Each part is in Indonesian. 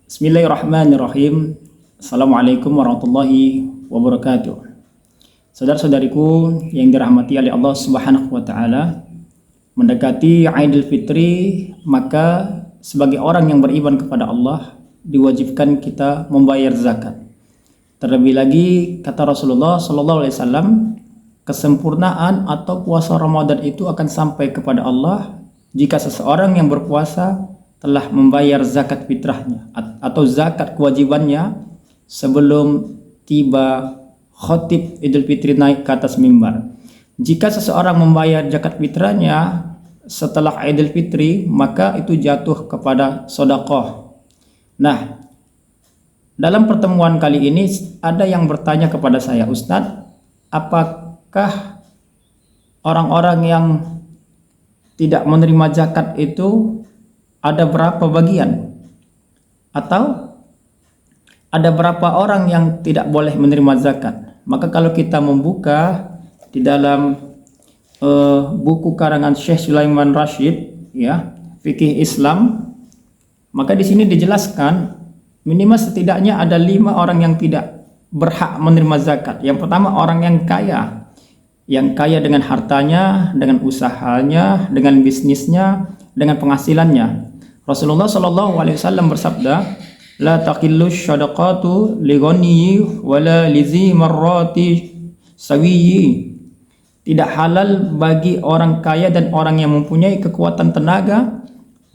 Bismillahirrahmanirrahim. Assalamualaikum warahmatullahi wabarakatuh. Saudara-saudariku yang dirahmati oleh Allah Subhanahu wa taala, mendekati Idul Fitri, maka sebagai orang yang beriman kepada Allah diwajibkan kita membayar zakat. Terlebih lagi kata Rasulullah sallallahu alaihi wasallam, kesempurnaan atau puasa Ramadan itu akan sampai kepada Allah jika seseorang yang berpuasa telah membayar zakat fitrahnya atau zakat kewajibannya sebelum tiba khatib Idul Fitri naik ke atas mimbar. Jika seseorang membayar zakat fitrahnya setelah Idul Fitri, maka itu jatuh kepada sedekah. Nah, dalam pertemuan kali ini ada yang bertanya kepada saya, Ustadz, apakah orang-orang yang tidak menerima zakat itu ada berapa bagian? Atau ada berapa orang yang tidak boleh menerima zakat? Maka kalau kita membuka di dalam buku karangan Syekh Sulaiman Rashid, ya, Fikih Islam, maka di sini dijelaskan minimal setidaknya ada 5 orang yang tidak berhak menerima zakat. Yang pertama, orang yang kaya dengan hartanya, dengan usahanya, dengan bisnisnya, dengan penghasilannya. Rasulullah Shallallahu Alaihi Wasallam bersabda, la taqillu syadaqatu li ghaniyyi wala lizi marrati sawiyyi. Tidak halal bagi orang kaya dan orang yang mempunyai kekuatan tenaga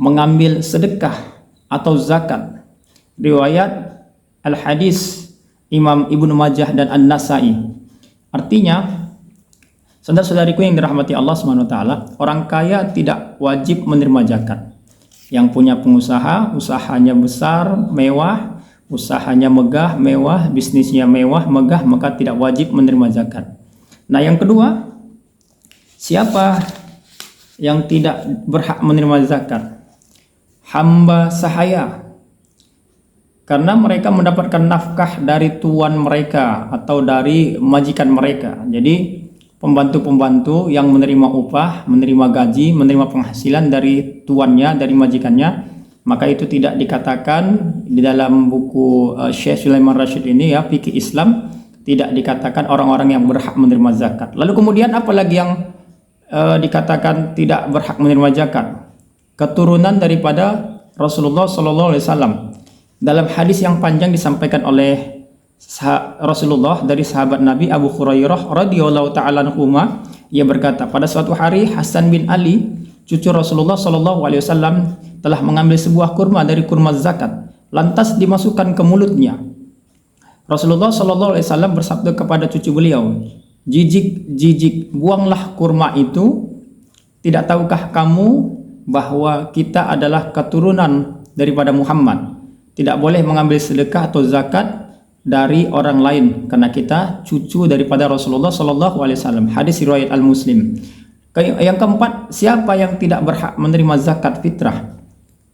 mengambil sedekah atau zakat. Riwayat Al-Hadis Imam Ibnu Majah dan An-Nasai. Artinya, saudara-saudariku yang dirahmati Allah Subhanahu wa taala, orang kaya tidak wajib menerima zakat. Yang punya pengusaha, usahanya besar, mewah, usahanya megah, mewah, bisnisnya mewah, megah, maka tidak wajib menerima zakat. Nah, yang kedua, siapa yang tidak berhak menerima zakat? Hamba sahaya. Karena mereka mendapatkan nafkah dari tuan mereka atau dari majikan mereka. Jadi pembantu-pembantu yang menerima upah, menerima gaji, menerima penghasilan dari tuannya, dari majikannya, maka itu tidak dikatakan di dalam buku Syekh Sulaiman Rashid ini, ya, Fikih Islam, tidak dikatakan orang-orang yang berhak menerima zakat. Lalu kemudian apalagi yang dikatakan tidak berhak menerima zakat? Keturunan daripada Rasulullah Sallallahu Alaihi Wasallam. Dalam hadis yang panjang disampaikan oleh Rasulullah dari sahabat Nabi Abu Hurairah radhiyallahu ta'ala anhuma, ia berkata, pada suatu hari Hasan bin Ali, cucu Rasulullah sallallahu alaihi wasallam, telah mengambil sebuah kurma dari kurma zakat, lantas dimasukkan ke mulutnya. Rasulullah sallallahu alaihi wasallam bersabda kepada cucu beliau, "Jijik, buanglah kurma itu. Tidak tahukah kamu bahwa kita adalah keturunan daripada Muhammad? Tidak boleh mengambil sedekah atau zakat dari orang lain karena kita cucu daripada Rasulullah Sallallahu Alaihi Wasallam." Hadis riwayat Al Muslim. Yang keempat, siapa yang tidak berhak menerima zakat fitrah?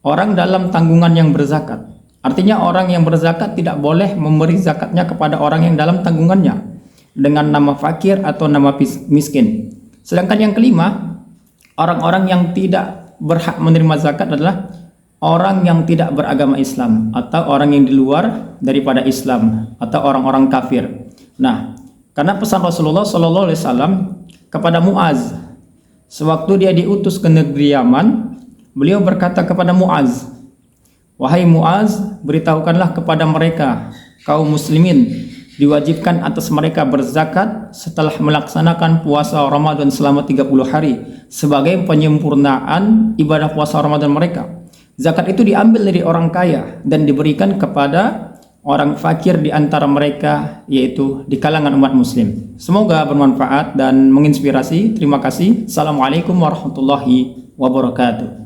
Orang dalam tanggungan yang berzakat. Artinya orang yang berzakat tidak boleh memberi zakatnya kepada orang yang dalam tanggungannya dengan nama fakir atau nama miskin. Sedangkan yang kelima, orang-orang yang tidak berhak menerima zakat adalah orang yang tidak beragama Islam atau orang yang di luar daripada Islam atau orang-orang kafir. Nah, karena pesan Rasulullah Sallallahu Alaihi Wasallam kepada Muaz, sewaktu dia diutus ke negeri Yaman, beliau berkata kepada Muaz, "Wahai Muaz, beritahukanlah kepada mereka, kaum muslimin, diwajibkan atas mereka berzakat setelah melaksanakan puasa Ramadan selama 30 hari sebagai penyempurnaan ibadah puasa Ramadan mereka. Zakat itu diambil dari orang kaya dan diberikan kepada orang fakir di antara mereka, yaitu di kalangan umat muslim." Semoga bermanfaat dan menginspirasi. Terima kasih. Assalamualaikum warahmatullahi wabarakatuh.